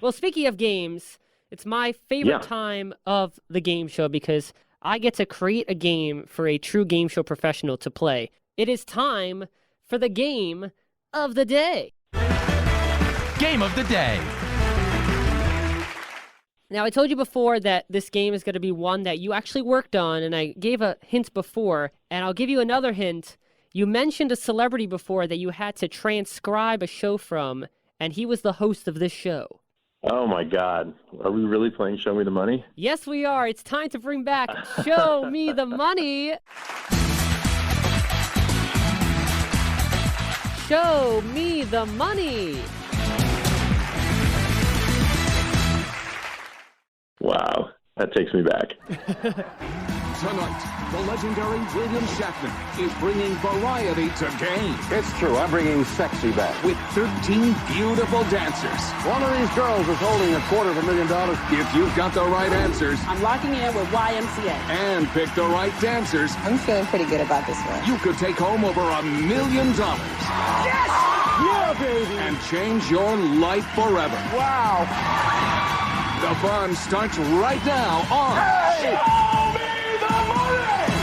Well, speaking of games, it's my favorite time of the game show because I get to create a game for a true game show professional to play. It is time for the game of the day. Game of the day. Now, I told you before that this game is going to be one that you actually worked on, and I gave a hint before, and I'll give you another hint. You mentioned a celebrity before that you had to transcribe a show from, and he was the host of this show. Oh, my God. Are we really playing Show Me the Money? Yes, we are. It's time to bring back Show Me the Money. Show Me the Money. Wow, that takes me back. Tonight, the legendary William Shatner is bringing variety to games. It's true, I'm bringing sexy back. With 13 beautiful dancers. One of these girls is holding $250,000. If you've got the right answers. I'm locking in with YMCA. And pick the right dancers. I'm feeling pretty good about this one. You could take home over $1 million. Yes! Yeah, baby! And change your life forever. Wow! The fun starts right now on Show Me the Money!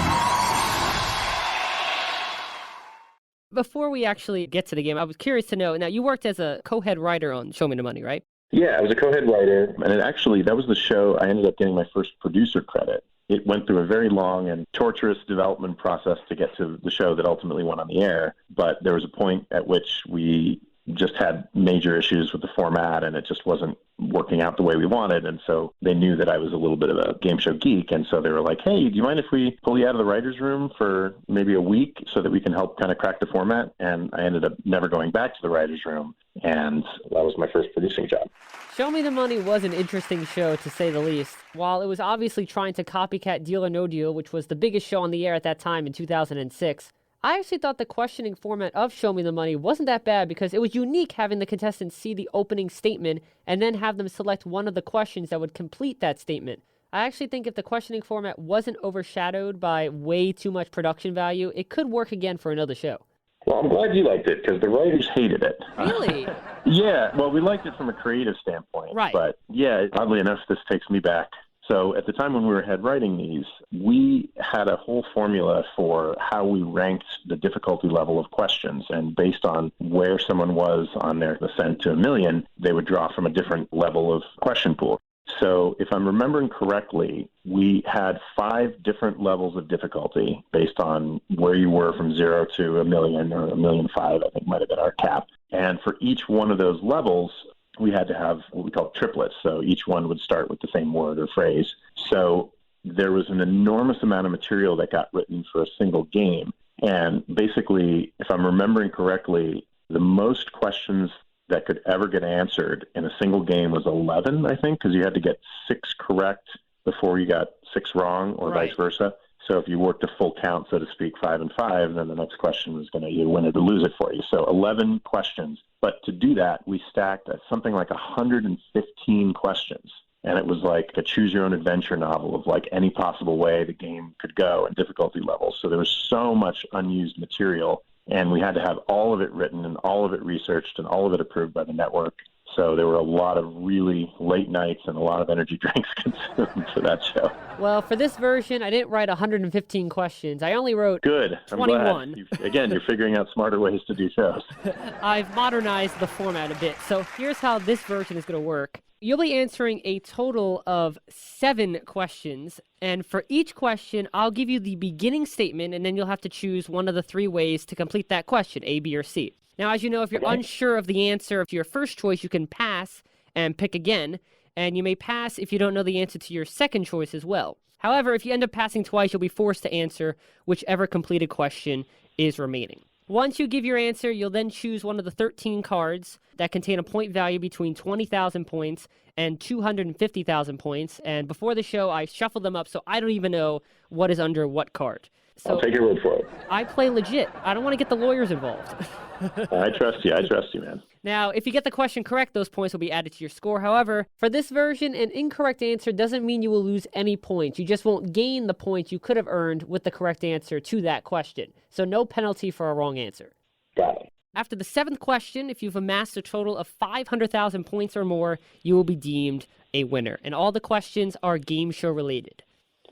Before we actually get to the game, I was curious to know, now you worked as a co-head writer on Show Me the Money, right? Yeah, I was a co-head writer, and that was the show I ended up getting my first producer credit. It went through a very long and torturous development process to get to the show that ultimately went on the air, but there was a point at which we just had major issues with the format, and it just wasn't working out the way we wanted. And so they knew that I was a little bit of a game show geek. And so they were like, hey, do you mind if we pull you out of the writer's room for maybe a week so that we can help kind of crack the format? And I ended up never going back to the writer's room. And that was my first producing job. Show Me the Money was an interesting show, to say the least. While it was obviously trying to copycat Deal or No Deal, which was the biggest show on the air at that time in 2006, I actually thought the questioning format of Show Me the Money wasn't that bad because it was unique having the contestants see the opening statement and then have them select one of the questions that would complete that statement. I actually think if the questioning format wasn't overshadowed by way too much production value, it could work again for another show. Well, I'm glad you liked it because the writers hated it. Really? Yeah, well, we liked it from a creative standpoint. Right. But yeah, oddly enough, this takes me back. So at the time when we were head writing these, we had a whole formula for how we ranked the difficulty level of questions. And based on where someone was on their ascent to $1 million, they would draw from a different level of question pool. So if I'm remembering correctly, we had 5 different levels of difficulty based on where you were from 0 to $1 million or $1.5 million, I think might have been our cap. And for each one of those levels, we had to have what we call triplets. So each one would start with the same word or phrase. So there was an enormous amount of material that got written for a single game. And basically, if I'm remembering correctly, the most questions that could ever get answered in a single game was 11, I think, because you had to get 6 correct before you got 6 wrong, or Right. vice versa. So if you worked a full count, so to speak, 5 and 5, then the next question was going to either win it or lose it for you. So 11 questions. But to do that, we stacked at something like 115 questions. And it was like a choose-your-own-adventure novel of like any possible way the game could go and difficulty levels. So there was so much unused material, and we had to have all of it written and all of it researched and all of it approved by the network. So there were a lot of really late nights and a lot of energy drinks consumed for that show. Well, for this version, I didn't write 115 questions. I only wrote Good. 21. I'm glad. Again, you're figuring out smarter ways to do shows. I've modernized the format a bit. So here's how this version is going to work. You'll be answering a total of 7 questions. And for each question, I'll give you the beginning statement, and then you'll have to choose one of the 3 ways to complete that question, A, B, or C. Now, as you know, if you're unsure of the answer to your first choice, you can pass and pick again. And you may pass if you don't know the answer to your second choice as well. However, if you end up passing twice, you'll be forced to answer whichever completed question is remaining. Once you give your answer, you'll then choose one of the 13 cards that contain a point value between 20,000 points and 250,000 points. And before the show, I shuffled them up, so I don't even know what is under what card. So I'll take your word for it. I play legit. I don't want to get the lawyers involved. I trust you, man. Now, if you get the question correct, those points will be added to your score. However, for this version, an incorrect answer doesn't mean you will lose any points. You just won't gain the points you could have earned with the correct answer to that question. So no penalty for a wrong answer. Got it. After the 7th question, if you've amassed a total of 500,000 points or more, you will be deemed a winner. And all the questions are game show related.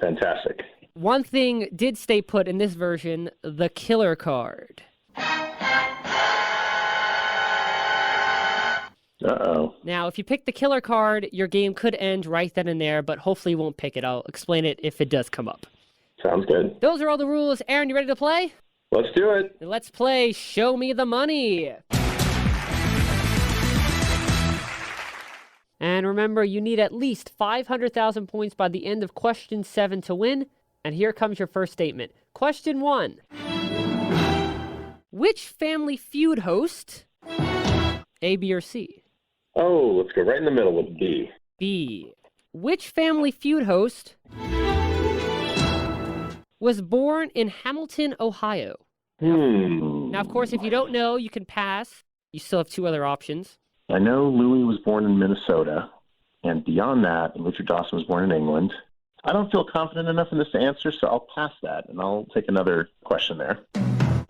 Fantastic. One thing did stay put in this version, the killer card. Uh-oh. Now, if you pick the killer card, your game could end right then and there, but hopefully you won't pick it. I'll explain it if it does come up. Sounds good. Those are all the rules. Aaron, you ready to play? Let's do it. Let's play Show Me the Money. And remember, you need at least 500,000 points by the end of question 7 to win. And here comes your first statement. Question 1. Which Family Feud host, A, B, or C? Oh, let's go right in the middle with B. B. Which Family Feud host was born in Hamilton, Ohio? Now, of course, if you don't know, you can pass. You still have 2 other options. I know Louis was born in Minnesota, and beyond that, Richard Dawson was born in England. I don't feel confident enough in this answer, so I'll pass that, and I'll take another question there.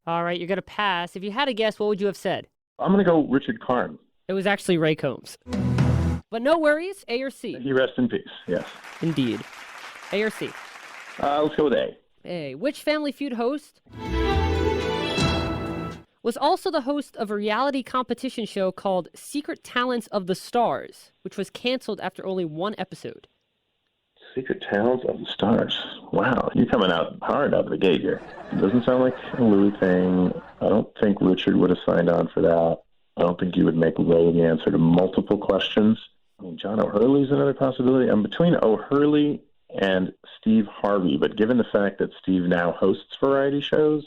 All right, you're going to pass. If you had a guess, what would you have said? I'm going to go Richard Karn. It was actually Ray Combs. But no worries, A or C? He rests in peace, yes. Indeed. A or C? Let's go with A. A. Which Family Feud host was also the host of a reality competition show called Secret Talents of the Stars, which was canceled after only 1 episode? Secret Talents of the Stars. Wow, you're coming out hard out of the gate here. It doesn't sound like a Louis thing. I don't think Richard would have signed on for that. I don't think you would make Ray the answer to multiple questions. I mean, John O'Hurley's another possibility. I'm between O'Hurley and Steve Harvey, but given the fact that Steve now hosts variety shows,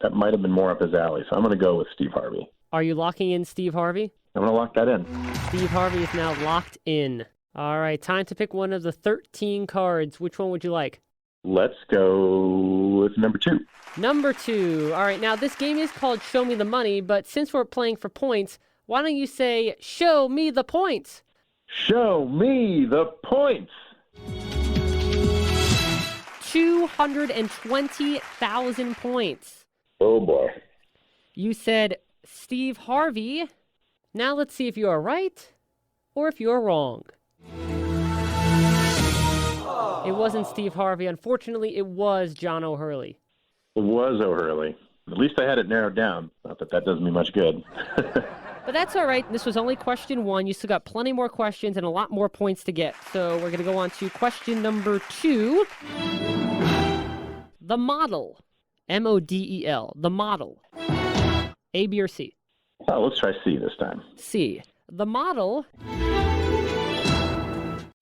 that might have been more up his alley. So I'm going to go with Steve Harvey. Are you locking in Steve Harvey? I'm going to lock that in. Steve Harvey is now locked in. All right, time to pick one of the 13 cards. Which one would you like? Let's go with number 2. Number 2. All right, now this game is called Show Me the Money, but since we're playing for points, why don't you say, Show me the points? Show me the points. 220,000 points. Oh, boy. You said Steve Harvey. Now let's see if you are right or if you're wrong. It wasn't Steve Harvey. Unfortunately, it was John O'Hurley. It was O'Hurley. At least I had it narrowed down. Not that that does me much good. But that's all right. This was only question 1. You still got plenty more questions and a lot more points to get. So we're going to go on to question number 2. The model. M-O-D-E-L. The model. A, B, or C? Oh, let's try C this time. C. The model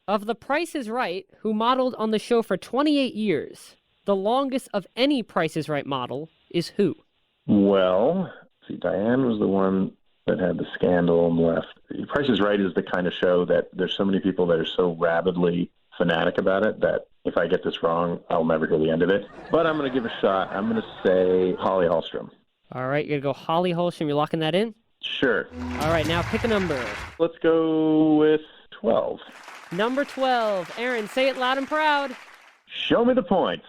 of The Price is Right, who modeled on the show for 28 years, the longest of any Price is Right model, is who? Well, see, Diane was the one that had the scandal and left. Price is Right is the kind of show that there's so many people that are so rabidly fanatic about it that if I get this wrong, I'll never hear the end of it. But I'm going to give a shot. I'm going to say Holly Hallstrom. All right, you're going to go Holly Hallstrom. You're locking that in? Sure. All right, now pick a number. Let's go with 12. Number 12. Aaron, say it loud and proud. Show me the points.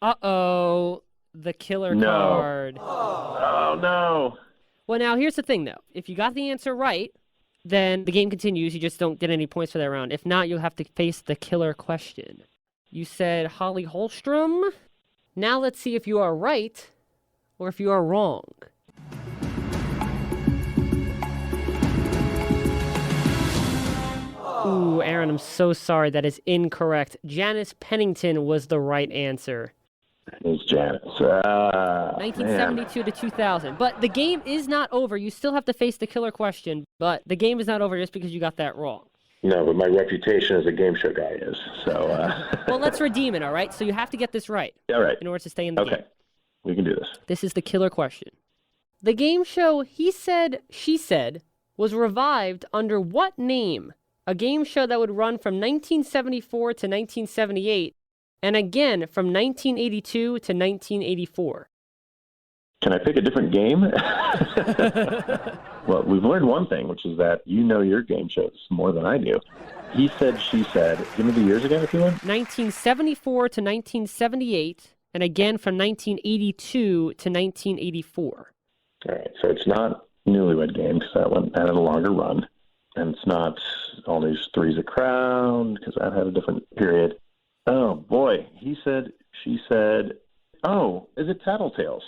Uh-oh. The killer card. Oh, no. Well, now, here's the thing, though. If you got the answer right, then the game continues. You just don't get any points for that round. If not, you'll have to face the killer question. You said Holly Hallstrom. Now let's see if you are right or if you are wrong. Ooh, Aaron, I'm so sorry. That is incorrect. Janice Pennington was the right answer. It's Janice. 1972 to 2000. But the game is not over. You still have to face the killer question, but the game is not over just because you got that wrong. No, but my reputation as a game show guy is, so... Well, let's redeem it, all right? So you have to get this right. All right. In order to stay in the game. Okay. We can do this. This is the killer question. The game show He Said, She Said was revived under what name? A game show that would run from 1974 to 1978, and again from 1982 to 1984. Can I pick a different game? Well, we've learned one thing, which is that you know your game shows more than I do. He Said, She Said. Give me the years again, if you would. 1974 to 1978, and again from 1982 to 1984. All right, so it's not Newlywed Game because that had a longer run. And it's not All These Three's a Crown because that had a different period. Oh, boy. He said, she said, oh, is it Tattletales?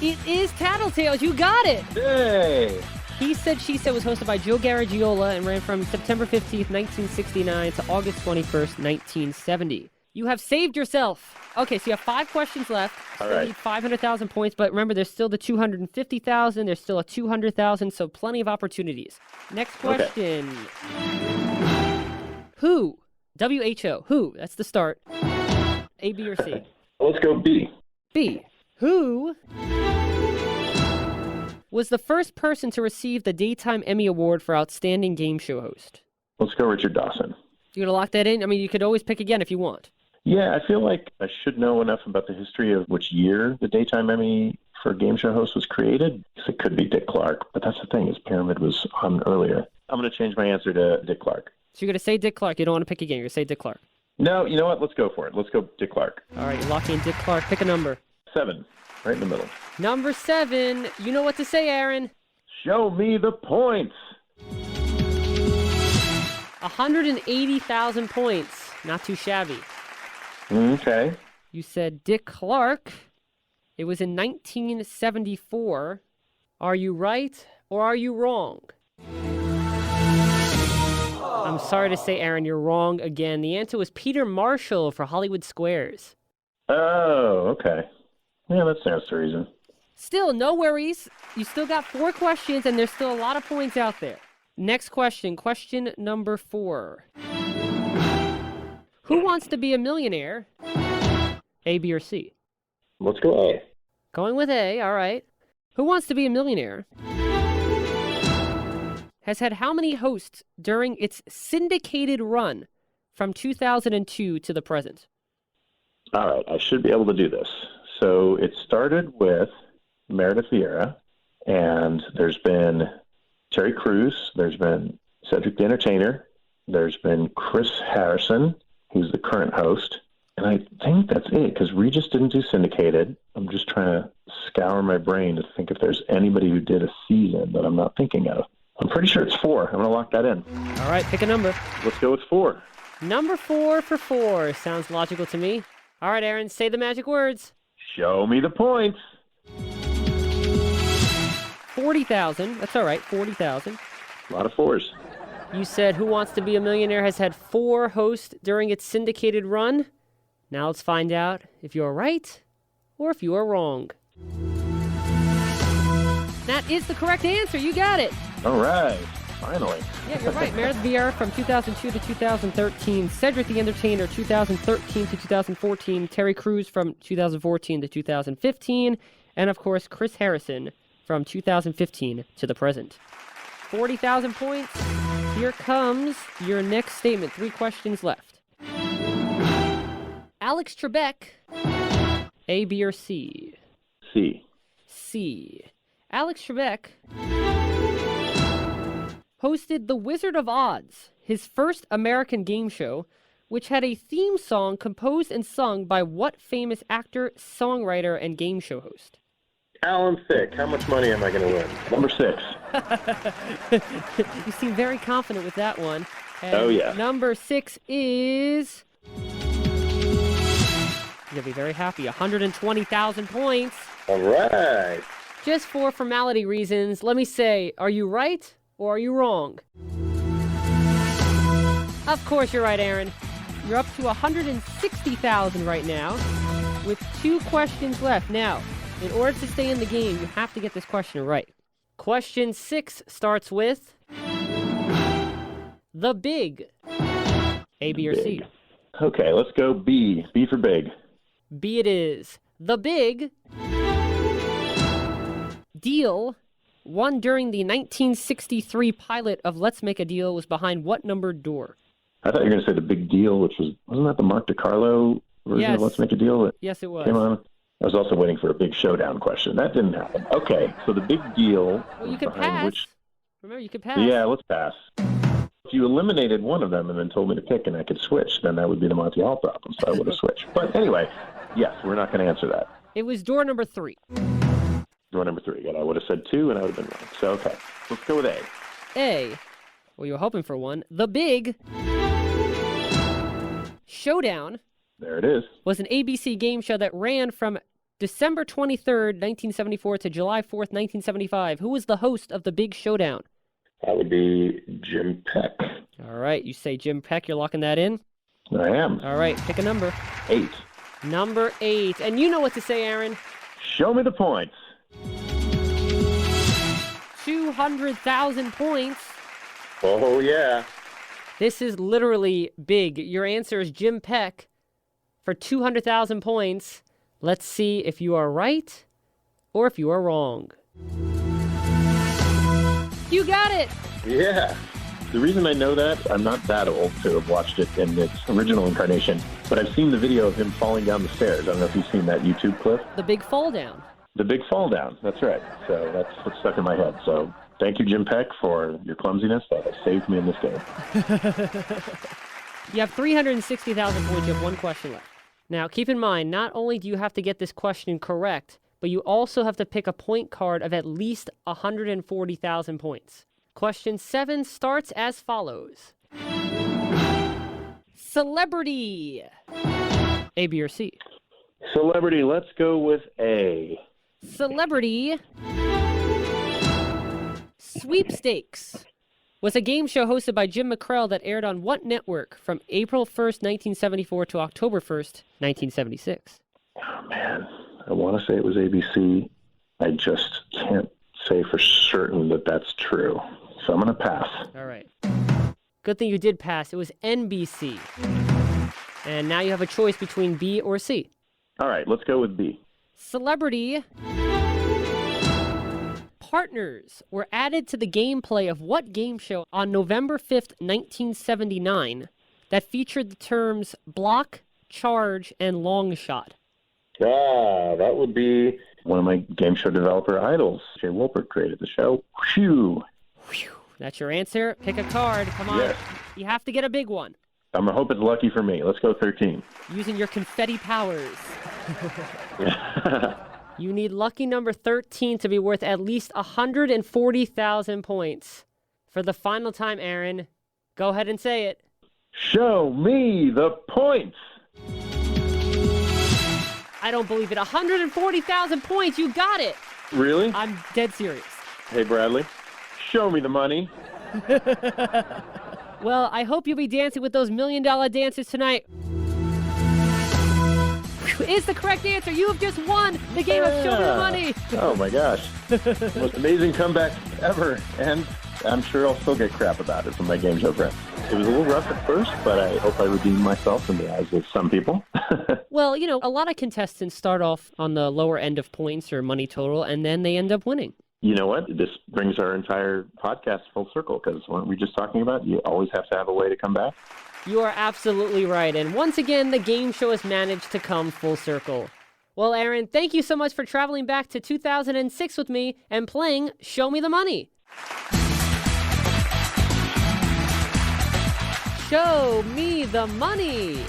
It is Tattletales. You got it. Yay! He Said, She Said was hosted by Joe Garagiola and ran from September 15th, 1969 to August 21st, 1970. You have saved yourself. Okay, so you have 5 questions left. All Still right. need 500,000 points, but remember, there's still the 250,000. There's still a 200,000, so plenty of opportunities. Next question. Who? WHO. Who? That's the start. A, B, or C? Let's go B. B. Who was the first person to receive the Daytime Emmy Award for Outstanding Game Show Host? Let's go Richard Dawson. You gonna lock that in? I mean, you could always pick again if you want. Yeah, I feel like I should know enough about the history of which year the Daytime Emmy for Game Show Host was created. Because it could be Dick Clarke, but that's the thing, his Pyramid was on earlier. I'm going to change my answer to Dick Clarke. So you're gonna say Dick Clarke. You don't want to pick again. You're gonna say Dick Clarke. No, you know what? Let's go for it. Let's go Dick Clarke. All right, you're locking in Dick Clarke. Pick a number. 7, right in the middle. Number 7. You know what to say, Aaron. Show me the points. 180,000 points. Not too shabby. Okay. You said Dick Clarke. It was in 1974. Are you right or are you wrong? I'm sorry to say, Aaron, you're wrong again. The answer was Peter Marshall for Hollywood Squares. Oh, okay. Yeah, that stands to reason. Still, no worries. You still got 4 questions, and there's still a lot of points out there. Next question, question number 4. Who wants to be a millionaire? A, B, or C? Let's go A. Going with A, all right. Who Wants to Be a Millionaire has had how many hosts during its syndicated run from 2002 to the present? All right, I should be able to do this. So it started with Meredith Vieira, and there's been Terry Crews, there's been Cedric the Entertainer, there's been Chris Harrison, who's the current host, and I think that's it, because Regis didn't do syndicated. I'm just trying to scour my brain to think if there's anybody who did a season that I'm not thinking of. I'm pretty sure it's 4. I'm going to lock that in. All right, pick a number. Let's go with 4. Number 4 for 4. Sounds logical to me. All right, Aaron, say the magic words. Show me the points. 40,000. That's all right, 40,000. A lot of 4s. You said Who Wants to Be a Millionaire has had 4 hosts during its syndicated run. Now let's find out if you're right or if you are wrong. That is the correct answer. You got it. All right. Finally. Yeah, you're right. Meredith Vieira from 2002 to 2013. Cedric the Entertainer, 2013 to 2014. Terry Crews from 2014 to 2015. And, of course, Chris Harrison from 2015 to the present. 40,000 points. Here comes your next statement. 3 questions left. Alex Trebek, A, B, or C? C. C. Alex Trebek hosted The Wizard of Oz, his first American game show, which had a theme song composed and sung by what famous actor, songwriter, and game show host? Alan Thicke. How much money am I going to win? Number 6. You seem very confident with that one. And Oh, yeah. Number 6 is... You're going to be very happy. 120,000 points. All right. Just for formality reasons, let me say, are you right or are you wrong? Of course you're right, Aaron. You're up to 160,000 right now with 2 questions left. Now, in order to stay in the game, you have to get this question right. Question 6 starts with The Big. A, B, or C? Okay, let's go B. B for big. B it is. The Big Deal, won during the 1963 pilot of Let's Make a Deal, was behind what numbered door? I thought you were going to say The Big Deal, which wasn't that the Mark DiCarlo version Yes. of Let's Make a Deal that Yes, it was. came on? I was also waiting for a big showdown question. That didn't happen. Okay, so The Big Deal Well, you was could behind pass. which... Remember, you could pass. Yeah, let's pass. If you eliminated one of them and then told me to pick and I could switch, then that would be the Monty Hall problem, so I would have switched. But anyway, yes, we're not going to answer that. It was door number 3. Door number 3. And I would have said 2 and I would have been wrong. So, okay, let's go with A. A. Well, you were hoping for one. The Big Showdown There it is. was an ABC game show that ran from December 23rd, 1974 to July 4th, 1975. Who was the host of The Big Showdown? That would be Jim Peck. All right, you say Jim Peck. You're locking that in? I am. All right, pick a number. 8. Number 8. And you know what to say, Aaron. Show me the points. 200,000 points. Oh, yeah. This is literally big. Your answer is Jim Peck for 200,000 points. Let's see if you are right or if you are wrong. You got it! Yeah. The reason I know that, I'm not that old to have watched it in its original incarnation, but I've seen the video of him falling down the stairs. I don't know if you've seen that YouTube clip. The Big Fall Down. The Big Fall Down. That's right. So that's what's stuck in my head. So thank you, Jim Peck, for your clumsiness. That has saved me in this game. You have 360,000 points. You have one question left. Now, keep in mind, not only do you have to get this question correct, but you also have to pick a point card of at least 140,000 points. Question 7 starts as follows. Celebrity. A, B, or C? Celebrity, let's go with A. Celebrity Sweepstakes was a game show hosted by Jim McCrell that aired on what network from April 1st, 1974 to October 1st, 1976? Oh, man. I want to say it was ABC. I just can't say for certain that that's true. So I'm going to pass. All right. Good thing you did pass. It was NBC. And now you have a choice between B or C. All right, let's go with B. Celebrity partners were added to the gameplay of what game show on November 5th, 1979 that featured the terms block, charge, and long shot? Ah, that would be one of my game show developer idols. Jay Wolpert created the show. Whew. Whew. That's your answer. Pick a card. Come on. Yes. You have to get a big one. I'm going to hope it's lucky for me. Let's go 13. Using your confetti powers. You need lucky number 13 to be worth at least 140,000 points. For the final time, Aaron, go ahead and say it. Show me the points. I don't believe it. 140,000 points. You got it. Really? I'm dead serious. Hey, Bradley, show me the money. Well, I hope you'll be dancing with those $1 million dancers tonight. Is the correct answer. You have just won the game of Show Me the Money. Oh, my gosh. Most amazing comeback ever. And I'm sure I'll still get crap about it from my game show friends. It was a little rough at first, but I hope I redeemed myself in the eyes of some people. Well, you know, a lot of contestants start off on the lower end of points or money total, and then they end up winning. You know what? This brings our entire podcast full circle, because weren't we just talking about you always have to have a way to come back? You are absolutely right. And once again, the game show has managed to come full circle. Well, Aaron, thank you so much for traveling back to 2006 with me and playing Show Me the Money. Show me the money.